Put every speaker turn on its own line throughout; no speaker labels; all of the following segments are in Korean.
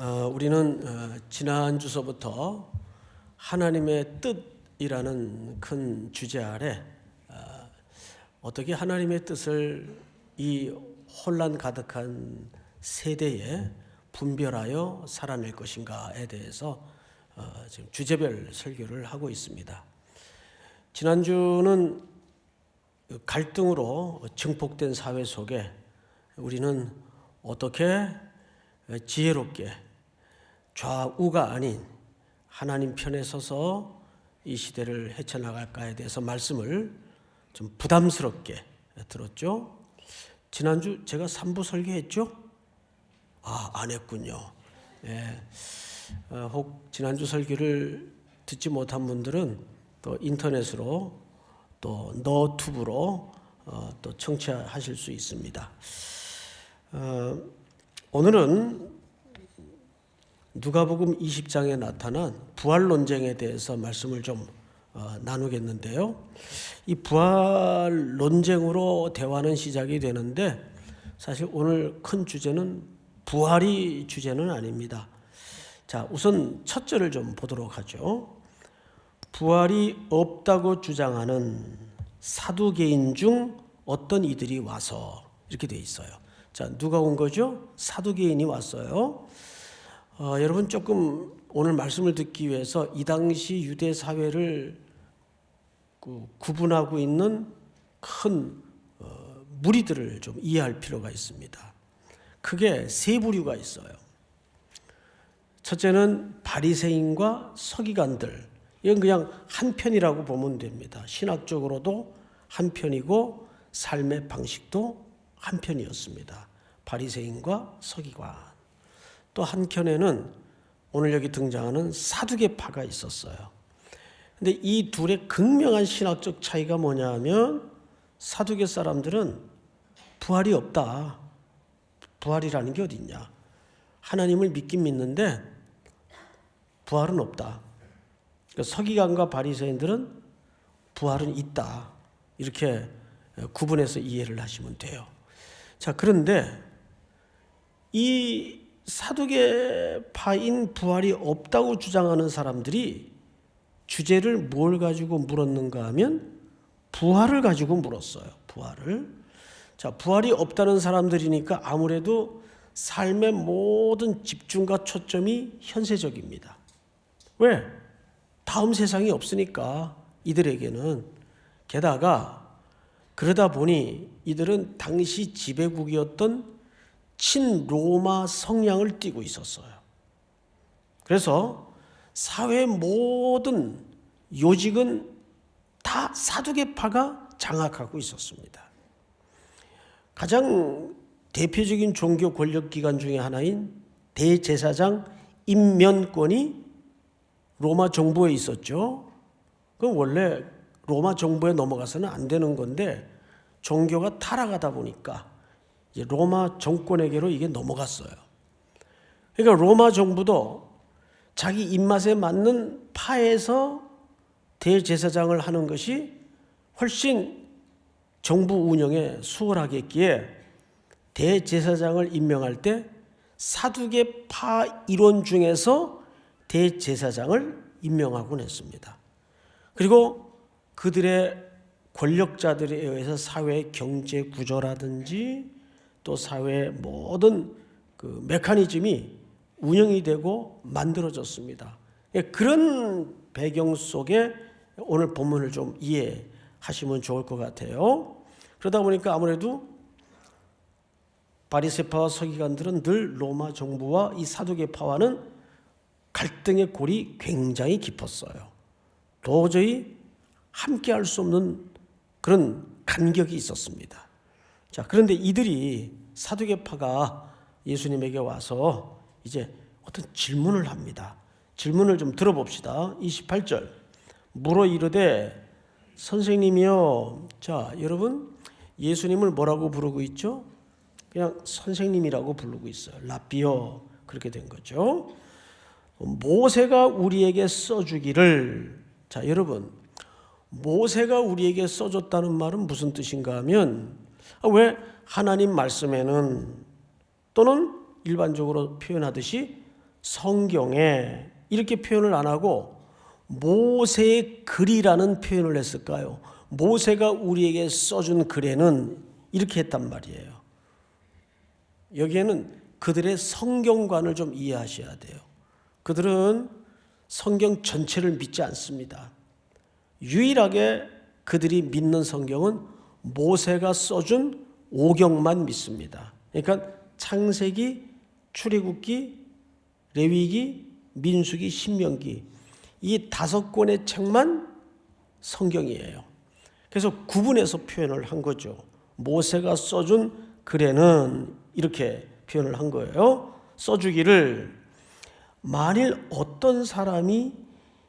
우리는 지난 주서부터 하나님의 뜻이라는 큰 주제 아래 어떻게 하나님의 뜻을 이 혼란 가득한 세대에 분별하여 살아낼 것인가에 대해서 지금 주제별 설교를 하고 있습니다. 지난주는 갈등으로 증폭된 사회 속에 우리는 어떻게 지혜롭게 좌우가 아닌 하나님 편에 서서 이 시대를 헤쳐나갈까에 대해서 말씀을 좀 부담스럽게 들었죠. 지난주 제가 3부 설교했죠? 안 했군요. 예. 혹 지난주 설교를 듣지 못한 분들은 또 인터넷으로 또 너튜브로 또 청취하실 수 있습니다. 오늘은 누가복음 20장에 나타난 부활 논쟁에 대해서 말씀을 좀 나누겠는데요. 이 부활 논쟁으로 대화는 시작이 되는데 사실 오늘 큰 주제는 부활이 주제는 아닙니다. 자, 우선 첫 절을 좀 보도록 하죠. 부활이 없다고 주장하는 사두개인 중 어떤 이들이 와서, 이렇게 돼 있어요. 자, 누가 온 거죠? 사두개인이 왔어요. 여러분 조금 오늘 말씀을 듣기 위해서 이 당시 유대 사회를 구분하고 있는 큰 무리들을 좀 이해할 필요가 있습니다. 크게 세 부류가 있어요. 첫째는 바리새인과 서기관들. 이건 그냥 한 편이라고 보면 됩니다. 신학적으로도 한 편이고 삶의 방식도 한 편이었습니다. 바리새인과 서기관. 또 한켠에는 오늘 여기 등장하는 사두개파가 있었어요. 근데 이 둘의 극명한 신학적 차이가 뭐냐 하면 사두개 사람들은 부활이 없다. 부활이라는 게 어딨냐. 하나님을 믿긴 믿는데 부활은 없다. 그러니까 서기관과 바리새인들은 부활은 있다. 이렇게 구분해서 이해를 하시면 돼요. 자, 그런데 이 사두개파인 부활이 없다고 주장하는 사람들이 주제를 뭘 가지고 물었는가 하면 부활을 가지고 물었어요. 부활을. 자, 부활이 없다는 사람들이니까 아무래도 삶의 모든 집중과 초점이 현세적입니다. 왜? 다음 세상이 없으니까 이들에게는. 게다가 그러다 보니 이들은 당시 지배국이었던 친로마 성향을 띠고 있었어요. 그래서 사회의 모든 요직은 다 사두개파가 장악하고 있었습니다. 가장 대표적인 종교 권력기관 중에 하나인 대제사장 임면권이 로마 정부에 있었죠. 그건 원래 로마 정부에 넘어가서는 안 되는 건데 종교가 타락하다 보니까 이제 로마 정권에게로 이게 넘어갔어요. 그러니까 로마 정부도 자기 입맛에 맞는 파에서 대제사장을 하는 것이 훨씬 정부 운영에 수월하겠기에 대제사장을 임명할 때 사두개파 일원 중에서 대제사장을 임명하곤 했습니다. 그리고 그들의 권력자들에 의해서 사회의 경제 구조라든지 또 사회의 모든 그 메커니즘이 운영이 되고 만들어졌습니다. 그런 배경 속에 오늘 본문을 좀 이해하시면 좋을 것 같아요. 그러다 보니까 아무래도 바리새파와 서기관들은 늘 로마 정부와 이 사두개파와는 갈등의 골이 굉장히 깊었어요. 도저히 함께할 수 없는 그런 간격이 있었습니다. 자, 그런데 이들이 사두개파가 예수님에게 와서 이제 어떤 질문을 합니다. 질문을 좀 들어봅시다. 28절. 물어 이르되 선생님이요. 자, 여러분 예수님을 뭐라고 부르고 있죠? 그냥 선생님이라고 부르고 있어요. 라비오. 그렇게 된 거죠. 모세가 우리에게 써주기를. 자, 여러분 모세가 우리에게 써줬다는 말은 무슨 뜻인가 하면 왜 하나님 말씀에는 또는 일반적으로 표현하듯이 성경에 이렇게 표현을 안 하고 모세의 글이라는 표현을 했을까요? 모세가 우리에게 써준 글에는 이렇게 했단 말이에요. 여기에는 그들의 성경관을 좀 이해하셔야 돼요. 그들은 성경 전체를 믿지 않습니다. 유일하게 그들이 믿는 성경은 모세가 써준 오경만 믿습니다. 그러니까 창세기, 출애굽기, 레위기, 민수기, 신명기 이 5권의 책만 성경이에요. 그래서 구분해서 표현을 한 거죠. 모세가 써준 글에는 이렇게 표현을 한 거예요. 써주기를 만일 어떤 사람이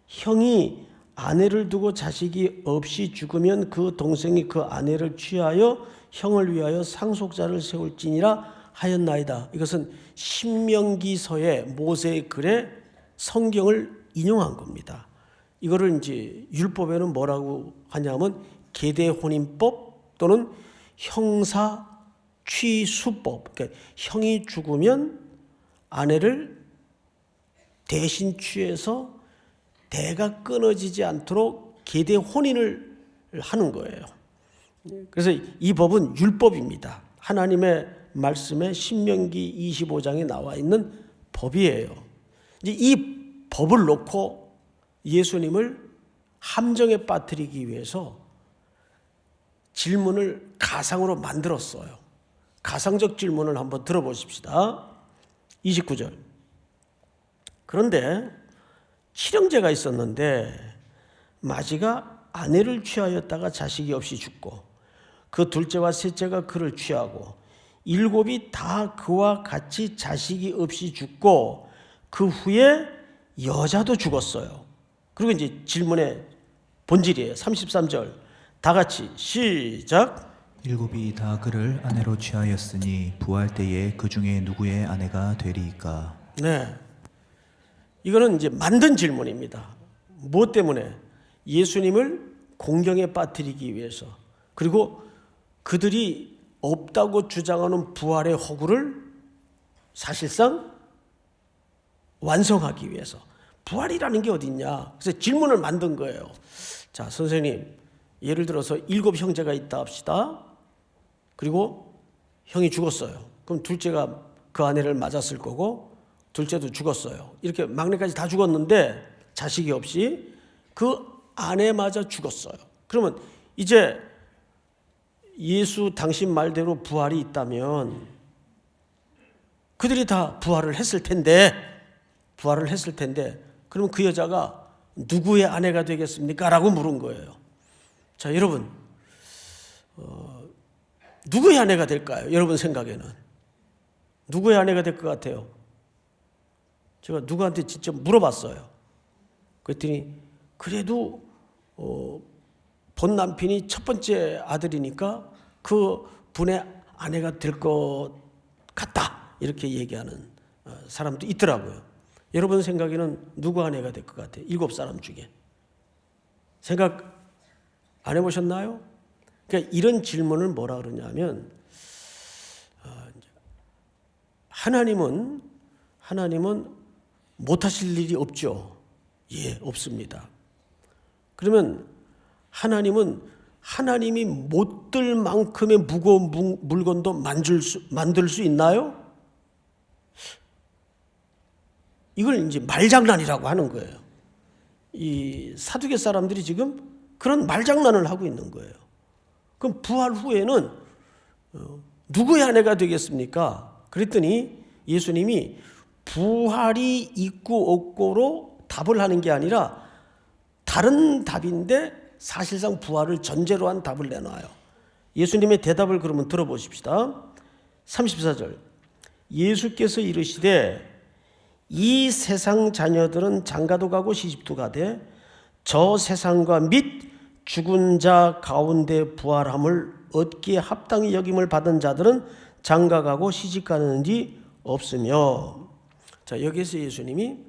형이 아내를 두고 자식이 없이 죽으면 그 동생이 그 아내를 취하여 형을 위하여 상속자를 세울지니라 하였나이다. 이것은 신명기서의 모세의 글에 성경을 인용한 겁니다. 이거를 이제 율법에는 뭐라고 하냐면 계대혼인법 또는 형사취수법. 그러니까 형이 죽으면 아내를 대신 취해서 대가 끊어지지 않도록 계대혼인을 하는 거예요. 그래서 이 법은 율법입니다. 하나님의 말씀에 신명기 25장에 나와 있는 법이에요. 이제 이 법을 놓고 예수님을 함정에 빠뜨리기 위해서 질문을 가상으로 만들었어요. 가상적 질문을 한번 들어보십시다. 29절. 그런데 칠형제가 있었는데 마지가 아내를 취하였다가 자식이 없이 죽고 그 둘째와 셋째가 그를 취하고 7이 다 그와 같이 자식이 없이 죽고 그 후에 여자도 죽었어요. 그리고 이제 질문의 본질이에요. 33절 다 같이 시작.
7이 다 그를 아내로 취하였으니 부활 때에 그 중에 누구의 아내가 되리이까?
네, 이거는 이제 만든 질문입니다. 무엇 때문에? 예수님을 공경에 빠뜨리기 위해서, 그리고 그들이 없다고 주장하는 부활의 허구를 사실상 완성하기 위해서. 부활이라는 게 어딨냐? 그래서 질문을 만든 거예요. 자, 선생님, 예를 들어서 7 형제가 있다 합시다. 그리고 형이 죽었어요. 그럼 둘째가 그 아내를 맞았을 거고 둘째도 죽었어요. 이렇게 막내까지 다 죽었는데 자식이 없이 그 아내마저 죽었어요. 그러면 이제 예수 당신 말대로 부활이 있다면 그들이 다 부활을 했을 텐데 그러면 그 여자가 누구의 아내가 되겠습니까? 라고 물은 거예요. 자, 여러분, 누구의 아내가 될까요? 여러분 생각에는 누구의 아내가 될 것 같아요? 제가 누구한테 직접 물어봤어요. 그랬더니 그래도 본 남편이 첫 번째 아들이니까 그 분의 아내가 될 것 같다, 이렇게 얘기하는 사람도 있더라고요. 여러분 생각에는 누구 아내가 될 것 같아요? 7사람 중에 생각 안 해보셨나요? 그러니까 이런 질문을 뭐라 그러냐면 하나님은 못하실 일이 없죠. 예, 없습니다. 그러면 하나님이 못 들 만큼의 무거운 물건도 만들 수 있나요? 이걸 이제 말장난이라고 하는 거예요. 이 사두개 사람들이 지금 그런 말장난을 하고 있는 거예요. 그럼 부활 후에는 누구의 아내가 되겠습니까? 그랬더니 예수님이 부활이 있고 없고로 답을 하는 게 아니라 다른 답인데 사실상 부활을 전제로 한 답을 내놔요. 예수님의 대답을 그러면 들어보십시다. 34절 예수께서 이르시되 이 세상 자녀들은 장가도 가고 시집도 가되 저 세상과 및 죽은 자 가운데 부활함을 얻기에 합당히 여김을 받은 자들은 장가가고 시집가는 일이 없으며. 자, 여기서 예수님이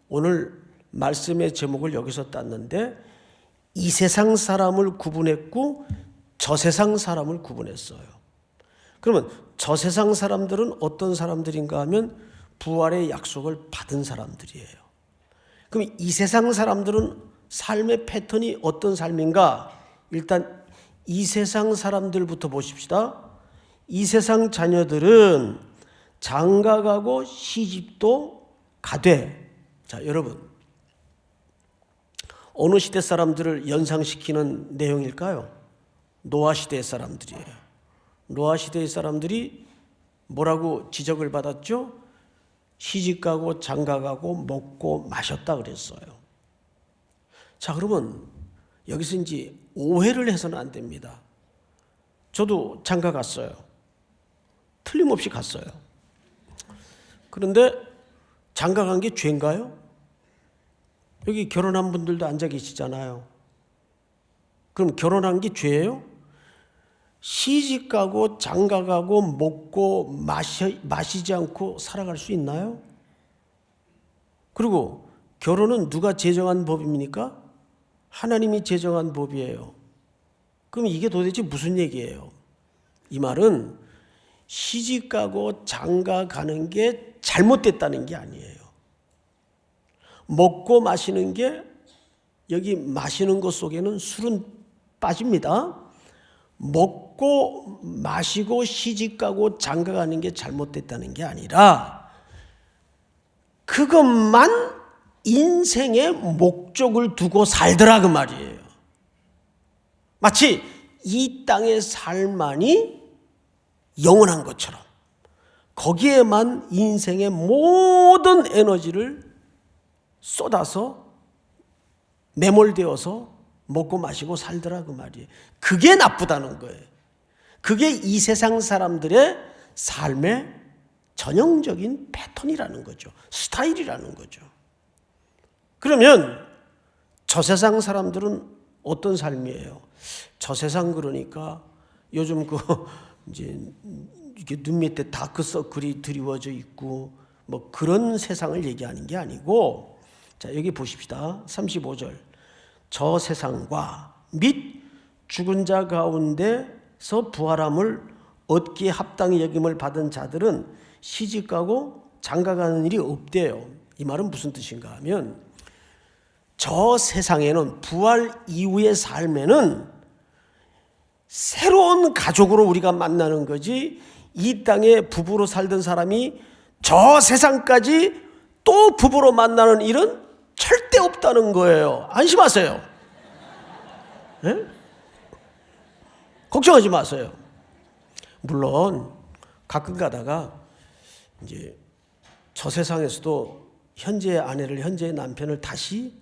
오늘 말씀의 제목을 여기서 땄는데 이 세상 사람을 구분했고 저 세상 사람을 구분했어요. 그러면 저 세상 사람들은 어떤 사람들인가 하면 부활의 약속을 받은 사람들이에요. 그럼 이 세상 사람들은 삶의 패턴이 어떤 삶인가? 일단 이 세상 사람들부터 보십시다. 이 세상 자녀들은 장가가고 시집도 가되, 자, 여러분, 어느 시대 사람들을 연상시키는 내용일까요? 노아 시대의 사람들이에요. 노아 시대의 사람들이 뭐라고 지적을 받았죠? 시집가고 장가가고 먹고 마셨다 그랬어요. 자, 그러면 여기서 이제 오해를 해서는 안 됩니다. 저도 장가 갔어요. 틀림없이 갔어요. 그런데 장가 간 게 죄인가요? 여기 결혼한 분들도 앉아 계시잖아요. 그럼 결혼한 게 죄예요? 시집 가고 장가 가고 먹고 마시지 않고 살아갈 수 있나요? 그리고 결혼은 누가 제정한 법입니까? 하나님이 제정한 법이에요. 그럼 이게 도대체 무슨 얘기예요? 이 말은 시집 가고 장가 가는 게 잘못됐다는 게 아니에요. 먹고 마시는 게, 여기 마시는 것 속에는 술은 빠집니다. 먹고 마시고 시집 가고 장가 가는 게 잘못됐다는 게 아니라 그것만 인생의 목적을 두고 살더라 그 말이에요. 마치 이 땅의 삶만이 영원한 것처럼 거기에만 인생의 모든 에너지를 쏟아서 매몰되어서 먹고 마시고 살더라 그 말이에요. 그게 나쁘다는 거예요. 그게 이 세상 사람들의 삶의 전형적인 패턴이라는 거죠. 스타일이라는 거죠. 그러면 저 세상 사람들은 어떤 삶이에요? 저 세상 그러니까 요즘 이제 이게 눈 밑에 다크서클이 드리워져 있고 뭐 그런 세상을 얘기하는 게 아니고, 자, 여기 보십시다. 35절. 저 세상과 및 죽은 자 가운데서 부활함을 얻기에 합당히 여김을 받은 자들은 시집가고 장가가는 일이 없대요. 이 말은 무슨 뜻인가 하면, 저 세상에는 부활 이후의 삶에는 새로운 가족으로 우리가 만나는 거지, 이 땅에 부부로 살던 사람이 저 세상까지 또 부부로 만나는 일은 절대 없다는 거예요. 안심하세요. 네? 걱정하지 마세요. 물론 가끔 가다가 이제 저 세상에서도 현재의 아내를, 현재의 남편을 다시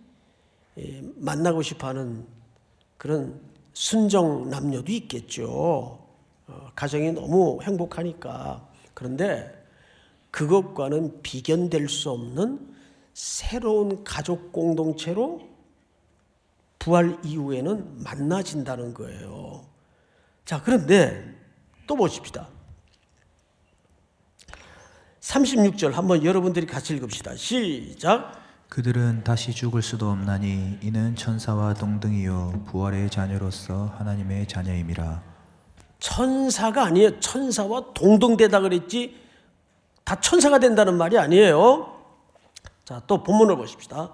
만나고 싶어하는 그런 순정 남녀도 있겠죠. 가정이 너무 행복하니까. 그런데 그것과는 비견될 수 없는 새로운 가족 공동체로 부활 이후에는 만나진다는 거예요. 자, 그런데 또 보십시다. 36절 한번 여러분들이 같이 읽읍시다. 시작.
그들은 다시 죽을 수도 없나니 이는 천사와 동등이요 부활의 자녀로서 하나님의 자녀임이라.
천사가 아니에요. 천사와 동등되다 그랬지 다 천사가 된다는 말이 아니에요. 자, 또 본문을 보십시다.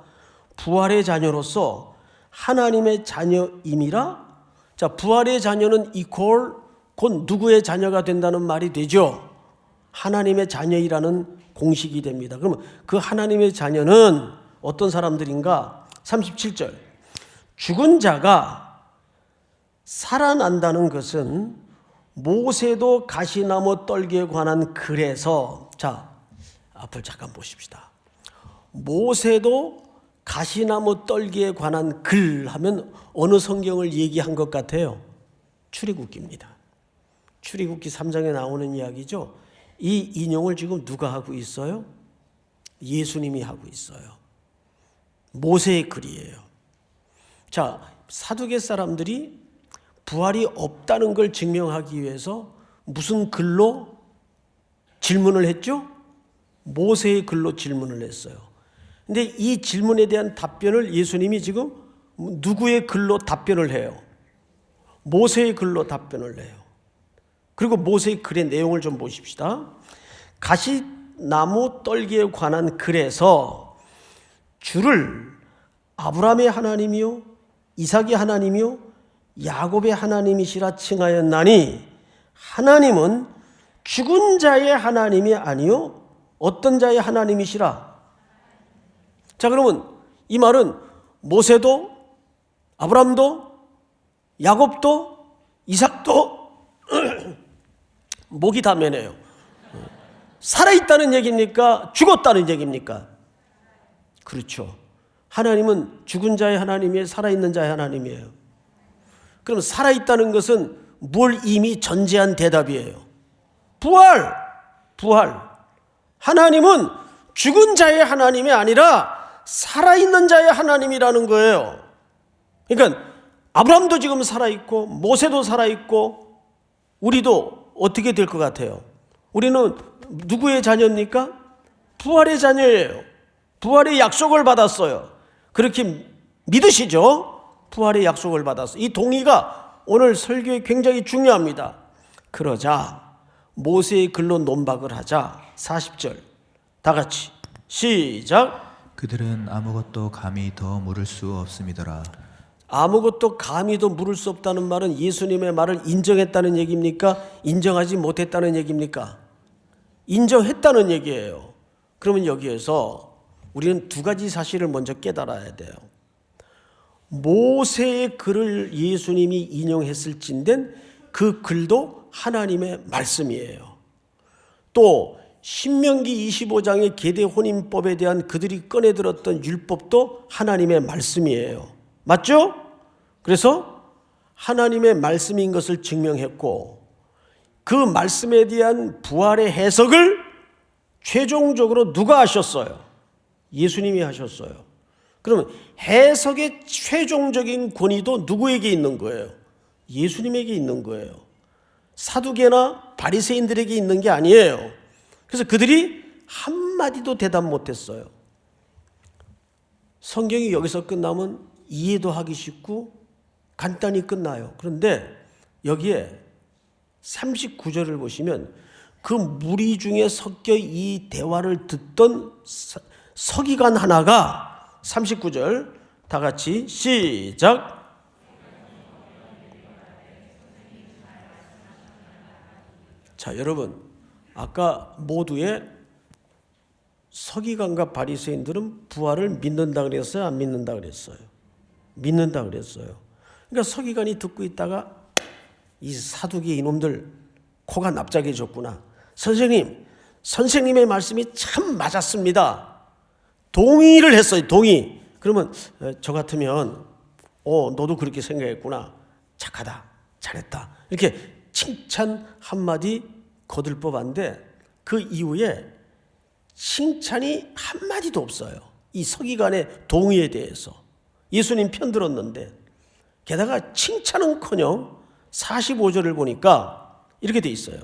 부활의 자녀로서 하나님의 자녀임이라. 자, 부활의 자녀는 이퀄 곧 누구의 자녀가 된다는 말이 되죠. 하나님의 자녀이라는 공식이 됩니다. 그러면 그 하나님의 자녀는 어떤 사람들인가? 37절. 죽은 자가 살아난다는 것은 모세도 가시나무 떨기에 관한 글에서, 자, 앞을 잠깐 보십시다. 모세도 가시나무 떨기에 관한 글 하면 어느 성경을 얘기한 것 같아요? 출애굽기입니다. 출애굽기 3장에 나오는 이야기죠. 이 인용을 지금 누가 하고 있어요? 예수님이 하고 있어요. 모세의 글이에요. 자, 사두개 사람들이 부활이 없다는 걸 증명하기 위해서 무슨 글로 질문을 했죠? 모세의 글로 질문을 했어요. 근데 이 질문에 대한 답변을 예수님이 지금 누구의 글로 답변을 해요? 모세의 글로 답변을 해요. 그리고 모세의 글의 내용을 좀 보십시다. 나무 떨기에 관한 글에서 주를 아브라함의 하나님이요 이삭의 하나님이요 야곱의 하나님이시라 칭하였나니 하나님은 죽은 자의 하나님이 아니요 어떤 자의 하나님이시라. 자, 그러면 이 말은 모세도 아브라함도 야곱도 이삭도 목이 다 메네요. 살아있다는 얘기입니까? 죽었다는 얘기입니까? 그렇죠. 하나님은 죽은 자의 하나님이에요? 살아있는 자의 하나님이에요? 그럼 살아있다는 것은 뭘 이미 전제한 대답이에요. 부활. 하나님은 죽은 자의 하나님이 아니라 살아있는 자의 하나님이라는 거예요. 그러니까 아브라함도 지금 살아있고 모세도 살아있고 우리도 어떻게 될 것 같아요? 우리는 누구의 자녀입니까? 부활의 자녀예요. 부활의 약속을 받았어요. 그렇게 믿으시죠? 부활의 약속을 받았어요. 이 동의가 오늘 설교에 굉장히 중요합니다. 그러자 모세의 글로 논박을 하자. 40절 다 같이 시작.
그들은 아무것도 감히 더 물을 수 없음이더라.
아무것도 감히 더 물을 수 없다는 말은 예수님의 말을 인정했다는 얘기입니까? 인정하지 못했다는 얘기입니까? 인정했다는 얘기예요. 그러면 여기에서 우리는 두 가지 사실을 먼저 깨달아야 돼요. 모세의 글을 예수님이 인용했을진된 그 글도 하나님의 말씀이에요. 또 신명기 25장의 계대 혼인법에 대한 그들이 꺼내들었던 율법도 하나님의 말씀이에요. 맞죠? 그래서 하나님의 말씀인 것을 증명했고 그 말씀에 대한 부활의 해석을 최종적으로 누가 하셨어요? 예수님이 하셨어요. 그러면 해석의 최종적인 권위도 누구에게 있는 거예요? 예수님에게 있는 거예요. 사두개나 바리새인들에게 있는 게 아니에요. 그래서 그들이 한마디도 대답 못했어요. 성경이 여기서 끝나면 이해도 하기 쉽고 간단히 끝나요. 그런데 여기에 39절을 보시면 그 무리 중에 섞여 이 대화를 듣던 서기관 하나가 39절 다 같이 시작. 자, 여러분 아까 모두의 서기관과 바리새인들은 부활을 믿는다 그랬어요? 안 믿는다 그랬어요? 믿는다 그랬어요. 그러니까 서기관이 듣고 있다가 이 사두개 이놈들 코가 납작해졌구나. 선생님의 말씀이 참 맞았습니다. 동의를 했어요. 동의. 그러면 저 같으면 너도 그렇게 생각했구나. 착하다. 잘했다. 이렇게 칭찬 한마디 거들 법한데 그 이후에 칭찬이 한마디도 없어요. 이 서기관의 동의에 대해서. 예수님 편 들었는데 게다가 칭찬은커녕 45절을 보니까 이렇게 돼 있어요.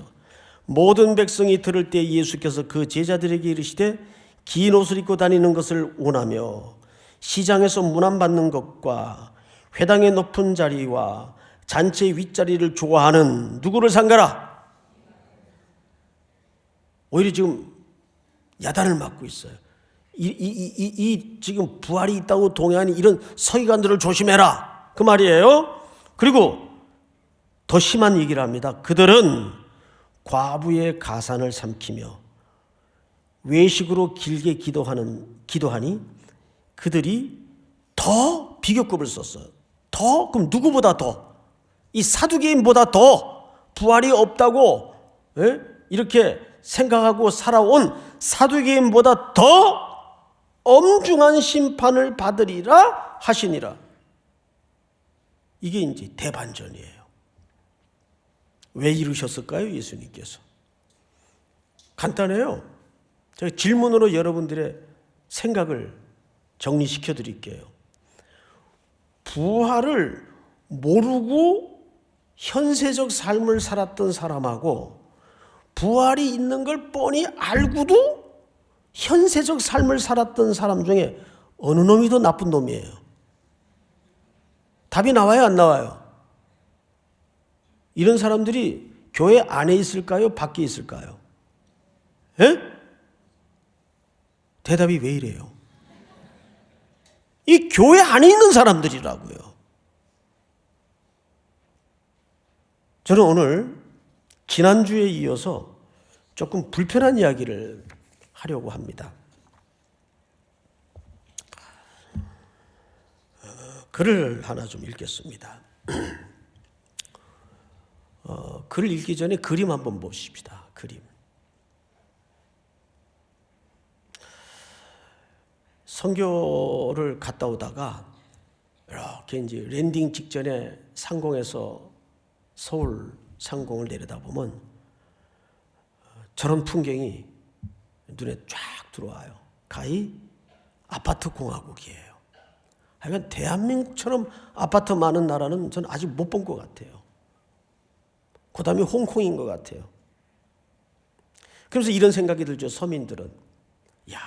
모든 백성이 들을 때 예수께서 그 제자들에게 이르시되 긴 옷을 입고 다니는 것을 원하며 시장에서 문안받는 것과 회당의 높은 자리와 잔치의 윗자리를 좋아하는 누구를 상가라? 오히려 지금 야단을 맞고 있어요. 이 지금 부활이 있다고 동의하는 이런 서기관들을 조심해라. 그 말이에요. 그리고 더 심한 얘기를 합니다. 그들은 과부의 가산을 삼키며 외식으로 길게 기도하니 그들이 더 비교급을 썼어요. 더? 그럼 누구보다 더? 이 사두개인보다 더 부활이 없다고 이렇게 생각하고 살아온 사두개인보다 더 엄중한 심판을 받으리라 하시니라. 이게 이제 대반전이에요. 왜 이루셨을까요? 예수님께서. 간단해요. 제가 질문으로 여러분들의 생각을 정리시켜 드릴게요. 부활을 모르고 현세적 삶을 살았던 사람하고 부활이 있는 걸 뻔히 알고도 현세적 삶을 살았던 사람 중에 어느 놈이 더 나쁜 놈이에요? 답이 나와요, 안 나와요? 이런 사람들이 교회 안에 있을까요? 밖에 있을까요? 예? 대답이 왜 이래요? 이 교회 안에 있는 사람들이라고요. 저는 오늘 지난주에 이어서 조금 불편한 이야기를 하려고 합니다. 글을 하나 좀 읽겠습니다. 글을 읽기 전에 그림 한번 보십시다. 그림. 선교를 갔다 오다가 이렇게 이제 랜딩 직전에 상공에서 서울 상공을 내려다보면 저런 풍경이 눈에 쫙 들어와요. 가히 아파트 공화국이에요. 하여간 대한민국처럼 아파트 많은 나라는 저는 아직 못 본 것 같아요. 그 다음에 홍콩인 것 같아요. 그래서 이런 생각이 들죠. 서민들은. 야,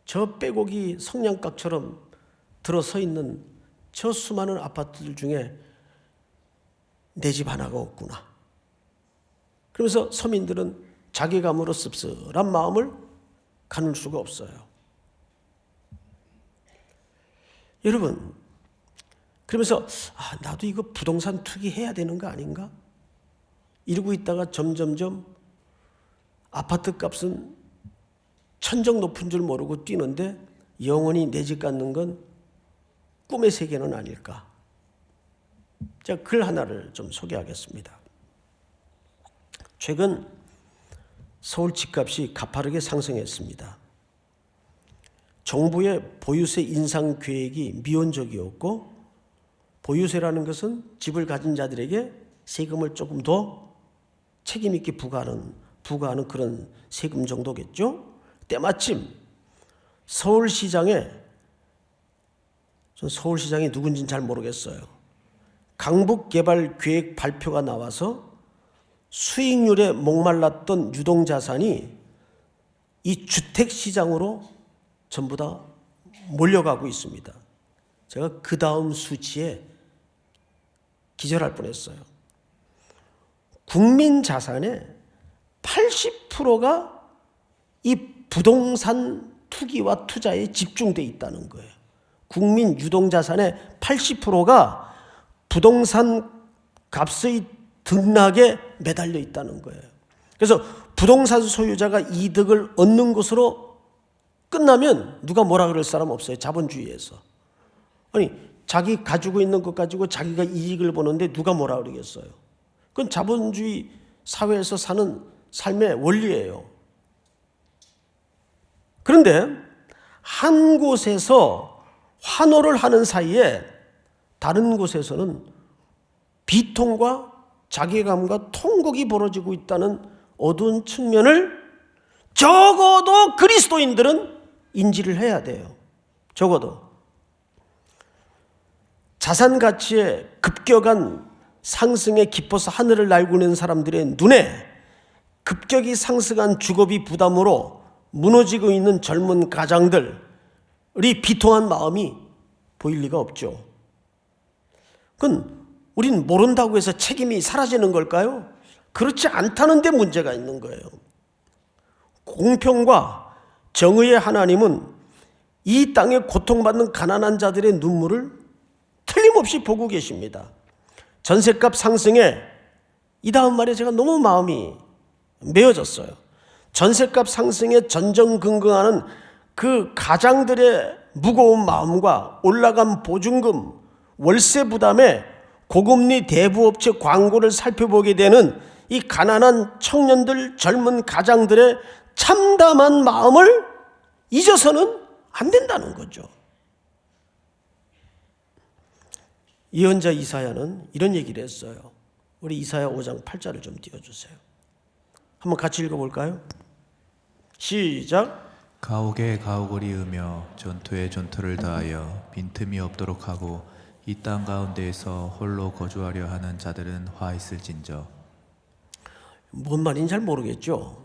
저 빼곡이 성냥갑처럼 들어서 있는 저 수많은 아파트들 중에 내 집 하나가 없구나. 그러면서 서민들은 자괴감으로 씁쓸한 마음을 가눌 수가 없어요. 여러분, 그러면서 나도 이거 부동산 투기해야 되는 거 아닌가? 이러고 있다가 점점점 아파트 값은 천정 높은 줄 모르고 뛰는데 영원히 내 집 갖는 건 꿈의 세계는 아닐까? 제가 글 하나를 좀 소개하겠습니다. 최근 서울 집값이 가파르게 상승했습니다. 정부의 보유세 인상 계획이 미온적이었고, 보유세라는 것은 집을 가진 자들에게 세금을 조금 더 책임 있게 부과하는 그런 세금 정도겠죠. 때마침 서울시장이 누군지는 잘 모르겠어요. 강북개발계획 발표가 나와서 수익률에 목말랐던 유동자산이 이 주택시장으로 전부 다 몰려가고 있습니다. 제가 그 다음 수치에 기절할 뻔했어요. 국민 자산의 80%가 이 부동산 투기와 투자에 집중되어 있다는 거예요. 국민 유동자산의 80%가 부동산 값의 등락에 매달려 있다는 거예요. 그래서 부동산 소유자가 이득을 얻는 것으로 끝나면 누가 뭐라 그럴 사람 없어요. 자본주의에서. 아니, 자기 가지고 있는 것 가지고 자기가 이익을 보는데 누가 뭐라 그러겠어요. 그건 자본주의 사회에서 사는 삶의 원리예요. 그런데 한 곳에서 환호를 하는 사이에 다른 곳에서는 비통과 자괴감과 통곡이 벌어지고 있다는 어두운 측면을 적어도 그리스도인들은 인지를 해야 돼요. 적어도. 자산 가치의 급격한 상승에 기뻐서 하늘을 날고 있는 사람들의 눈에 급격히 상승한 주거비 부담으로 무너지고 있는 젊은 가장들이 비통한 마음이 보일 리가 없죠. 그건 우린 모른다고 해서 책임이 사라지는 걸까요? 그렇지 않다는 데 문제가 있는 거예요. 공평과 정의의 하나님은 이 땅에 고통받는 가난한 자들의 눈물을 틀림없이 보고 계십니다. 전셋값 상승에 이 다음 말에 제가 너무 마음이 메어졌어요. 전셋값 상승에 전전긍긍하는 그 가장들의 무거운 마음과 올라간 보증금, 월세 부담에 고금리 대부업체 광고를 살펴보게 되는 이 가난한 청년들, 젊은 가장들의 참담한 마음을 잊어서는 안 된다는 거죠. 예언자 이사야는 이런 얘기를 했어요. 우리 이사야 5장 8절을 좀 띄워주세요. 한번 같이 읽어볼까요? 시작.
가옥에 가옥을 이으며 전투에 전투를 다하여 빈틈이 없도록 하고 이 땅 가운데에서 홀로 거주하려 하는 자들은 화 있을진저.
뭔 말인지 잘 모르겠죠.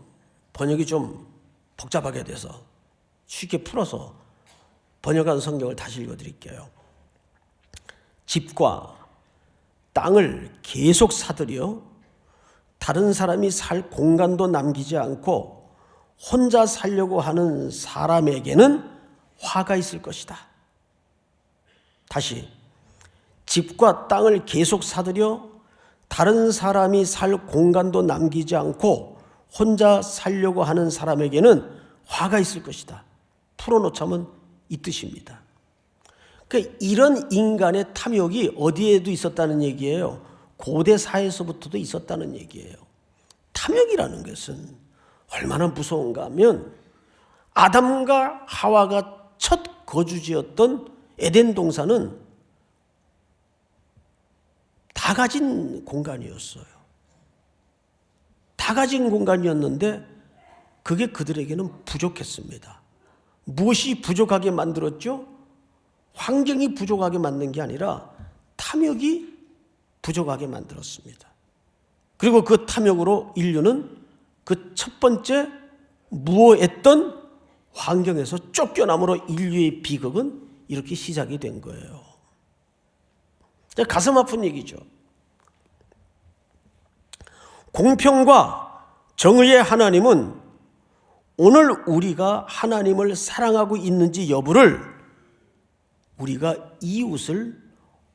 번역이 좀 복잡하게 돼서 쉽게 풀어서 번역한 성경을 다시 읽어드릴게요. 집과 땅을 계속 사들여 다른 사람이 살 공간도 남기지 않고 혼자 살려고 하는 사람에게는 화가 있을 것이다. 다시, 집과 땅을 계속 사들여 다른 사람이 살 공간도 남기지 않고 혼자 살려고 하는 사람에게는 화가 있을 것이다. 풀어놓자면 이 뜻입니다. 그러니까 이런 인간의 탐욕이 어디에도 있었다는 얘기예요. 고대 사회에서부터도 있었다는 얘기예요. 탐욕이라는 것은 얼마나 무서운가 하면 아담과 하와가 첫 거주지였던 에덴 동산은 다 가진 공간이었어요. 다 가진 공간이었는데 그게 그들에게는 부족했습니다. 무엇이 부족하게 만들었죠? 환경이 부족하게 만든 게 아니라 탐욕이 부족하게 만들었습니다. 그리고 그 탐욕으로 인류는 그 첫 번째 무어했던 환경에서 쫓겨남으로 인류의 비극은 이렇게 시작이 된 거예요. 가슴 아픈 얘기죠. 공평과 정의의 하나님은 오늘 우리가 하나님을 사랑하고 있는지 여부를 우리가 이웃을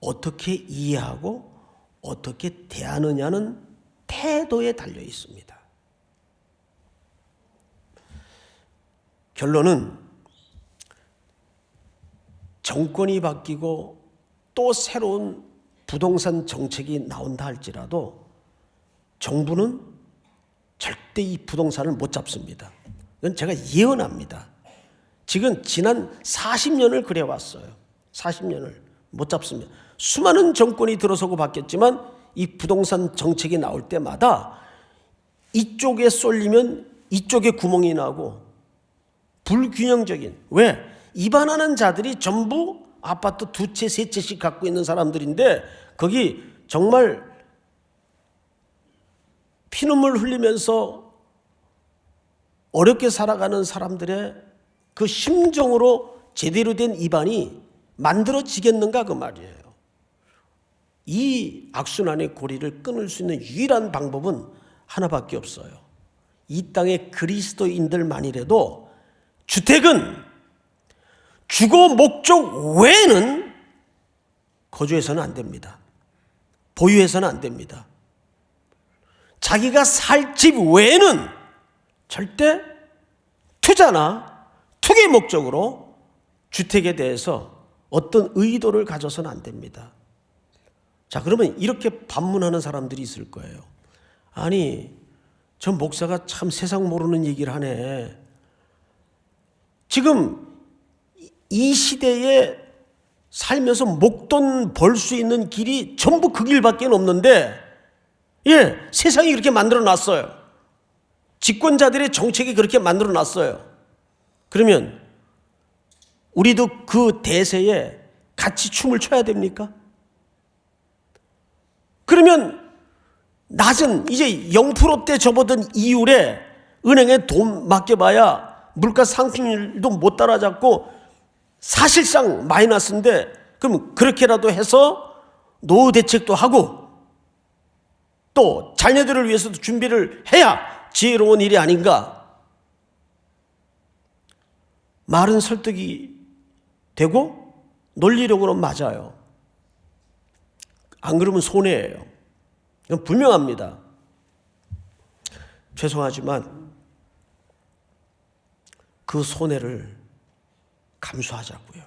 어떻게 이해하고 어떻게 대하느냐는 태도에 달려 있습니다. 결론은 정권이 바뀌고 또 새로운 부동산 정책이 나온다 할지라도 정부는 절대 이 부동산을 못 잡습니다. 이건 제가 예언합니다. 지금 지난 40년을 그래왔어요. 40년을 못 잡습니다. 수많은 정권이 들어서고 바뀌었지만 이 부동산 정책이 나올 때마다 이쪽에 쏠리면 이쪽에 구멍이 나고 불균형적인, 왜? 입안하는 자들이 전부 아파트 2채, 3채씩 갖고 있는 사람들인데 거기 정말 피눈물 흘리면서 어렵게 살아가는 사람들의 그 심정으로 제대로 된 입안이 만들어지겠는가 그 말이에요. 이 악순환의 고리를 끊을 수 있는 유일한 방법은 하나밖에 없어요. 이 땅의 그리스도인들만이라도 주택은 주거 목적 외에는 거주해서는 안 됩니다. 보유해서는 안 됩니다. 자기가 살 집 외에는 절대 투자나 투기 목적으로 주택에 대해서 어떤 의도를 가져서는 안 됩니다. 자, 그러면 이렇게 반문하는 사람들이 있을 거예요. 아니, 저 목사가 참 세상 모르는 얘기를 하네. 지금 이 시대에 살면서 목돈 벌 수 있는 길이 전부 그 길밖에 없는데, 예, 세상이 그렇게 만들어 놨어요. 집권자들의 정책이 그렇게 만들어 놨어요. 그러면 우리도 그 대세에 같이 춤을 춰야 됩니까? 그러면 낮은 이제 0%대 접어든 이율에 은행에 돈 맡겨봐야 물가 상승률도 못 따라잡고 사실상 마이너스인데, 그럼 그렇게라도 해서 노후 대책도 하고 또 자녀들을 위해서도 준비를 해야 지혜로운 일이 아닌가. 말은 설득이 되고 논리력으로는 맞아요. 안 그러면 손해예요. 이건 분명합니다. 죄송하지만 그 손해를 감수하자고요.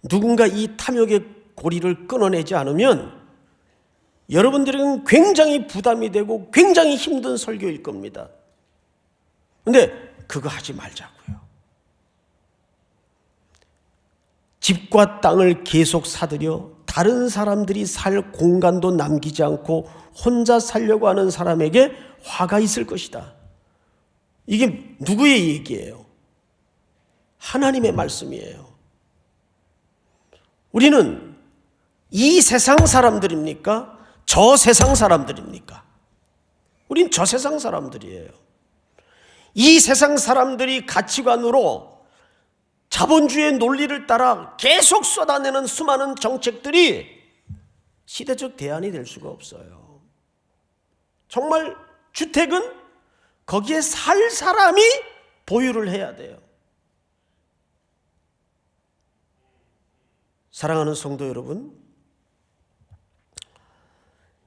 누군가 이 탐욕의 고리를 끊어내지 않으면 여러분들에게는 굉장히 부담이 되고 굉장히 힘든 설교일 겁니다. 그런데 그거 하지 말자고요. 집과 땅을 계속 사들여 다른 사람들이 살 공간도 남기지 않고 혼자 살려고 하는 사람에게 화가 있을 것이다. 이게 누구의 얘기예요? 하나님의 말씀이에요. 우리는 이 세상 사람들입니까? 저 세상 사람들입니까? 우린 저 세상 사람들이에요. 이 세상 사람들이 가치관으로 자본주의의 논리를 따라 계속 쏟아내는 수많은 정책들이 시대적 대안이 될 수가 없어요. 정말 주택은 거기에 살 사람이 보유를 해야 돼요. 사랑하는 성도 여러분,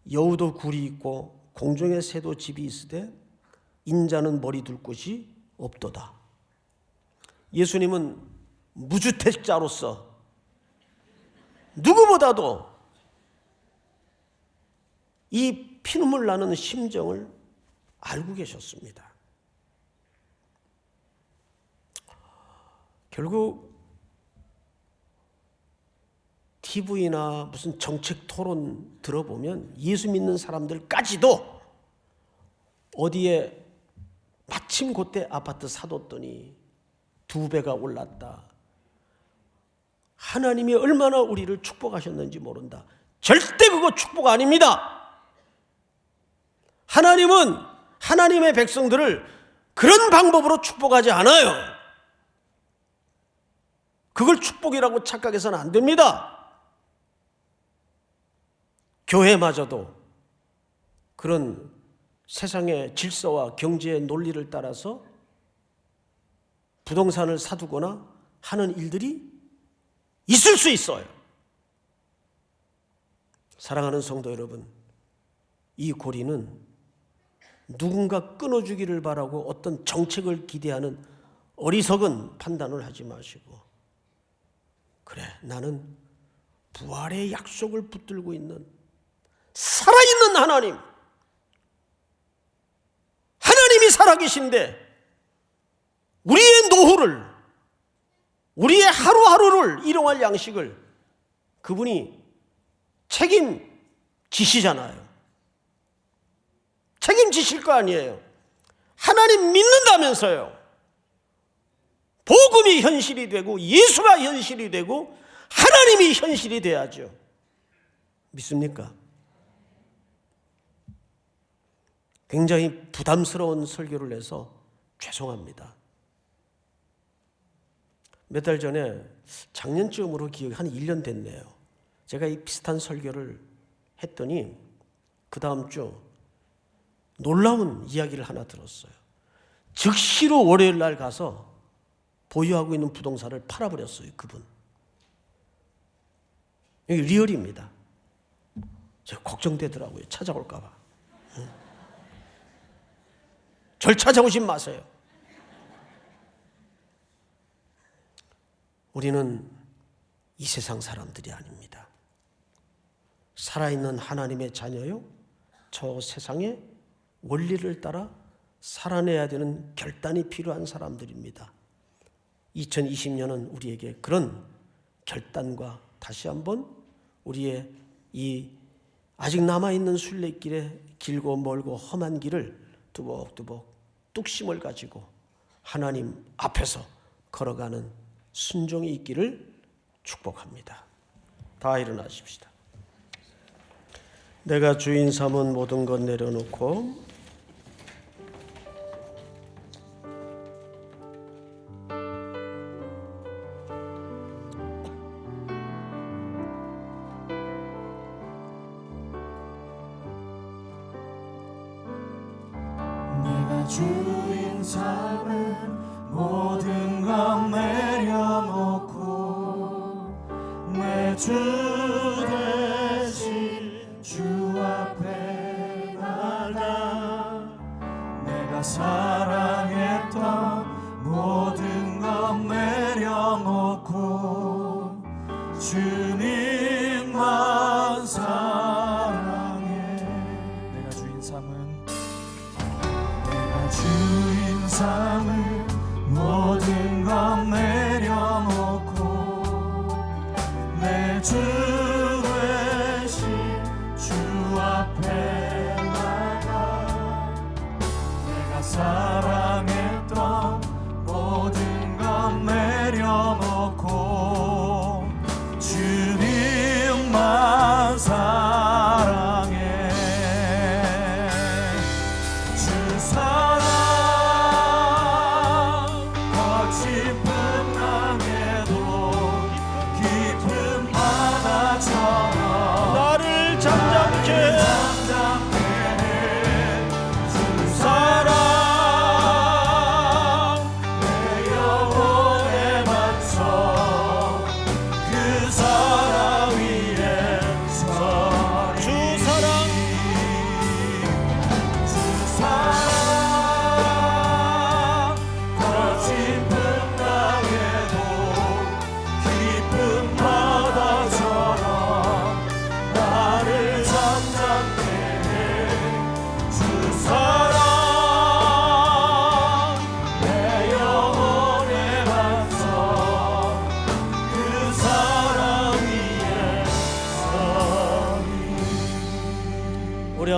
여우도 굴이 있고 공중의 새도 집이 있으되 인자는 머리 둘 곳이 없도다. 예수님은 무주택자로서 누구보다도 이 피눈물 나는 심정을 알고 계셨습니다. 결국 TV나 무슨 정책 토론 들어보면 예수 믿는 사람들까지도 어디에 마침 그때 아파트 사뒀더니 2배가 올랐다. 하나님이 얼마나 우리를 축복하셨는지 모른다. 절대 그거 축복 아닙니다. 하나님은 하나님의 백성들을 그런 방법으로 축복하지 않아요. 그걸 축복이라고 착각해서는 안 됩니다. 교회마저도 그런 세상의 질서와 경제의 논리를 따라서 부동산을 사두거나 하는 일들이 있을 수 있어요. 사랑하는 성도 여러분, 이 고리는 누군가 끊어주기를 바라고 어떤 정책을 기대하는 어리석은 판단을 하지 마시고, 그래, 나는 부활의 약속을 붙들고 있는 살아있는 하나님, 하나님이 살아계신데 우리의 노후를, 우리의 하루하루를 일용할 양식을 그분이 책임지시잖아요. 책임지실 거 아니에요. 하나님 믿는다면서요. 복음이 현실이 되고 예수가 현실이 되고 하나님이 현실이 돼야죠. 믿습니까? 굉장히 부담스러운 설교를 해서 죄송합니다. 몇 달 전에, 작년쯤으로 기억이 한 1년 됐네요. 제가 이 비슷한 설교를 했더니 그 다음 주 놀라운 이야기를 하나 들었어요. 즉시로 월요일 날 가서 보유하고 있는 부동산을 팔아버렸어요, 그분. 이게 리얼입니다. 제가 걱정되더라고요, 찾아올까 봐. 절 찾아오지 마세요. 우리는 이 세상 사람들이 아닙니다. 살아있는 하나님의 자녀요, 저 세상의 원리를 따라 살아내야 되는 결단이 필요한 사람들입니다. 2020년은 우리에게 그런 결단과 다시 한번 우리의 이 아직 남아있는 순례길에 길고 멀고 험한 길을 두벅두벅 뚝심을 가지고 하나님 앞에서 걸어가는 순종이 있기를 축복합니다. 다 일어나십시다. 내가 주인 삼은 모든 것 내려놓고
내가 주인 삼은 모든 것 내려놓고 내 주 대신 주 앞에 나가 내가 사랑했던 모든 것 내려놓고 주님만 사랑해. 내가 주인 삼은 모든 것 내려놓고 내 주 대신 주 앞에 나가 내가 사랑했던 모든 것 내려놓고 주님만 사랑해. 주 사랑 거친 풍랑에도 깊은 바다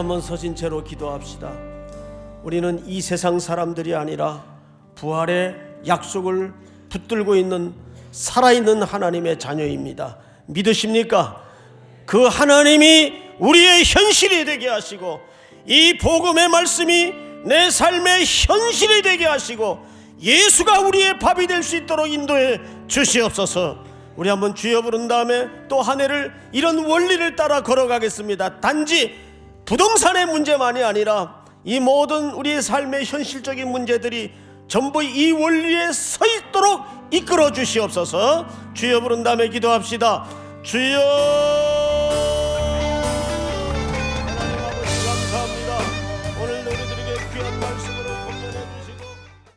한번 서신 채로 기도합시다. 우리는 이 세상 사람들이 아니라 부활의 약속을 붙들고 있는 살아있는 하나님의 자녀입니다. 믿으십니까? 그 하나님이 우리의 현실이 되게 하시고 이 복음의 말씀이 내 삶의 현실이 되게 하시고 예수가 우리의 밥이 될 수 있도록 인도해 주시옵소서. 우리 한번 주여 부른 다음에 또 한 해를 이런 원리를 따라 걸어가겠습니다. 단지 부동산의 문제만이 아니라 이 모든 우리의 삶의 현실적인 문제들이 전부 이 원리에 서 있도록 이끌어 주시옵소서. 주여 부른 다음에 기도합시다. 주여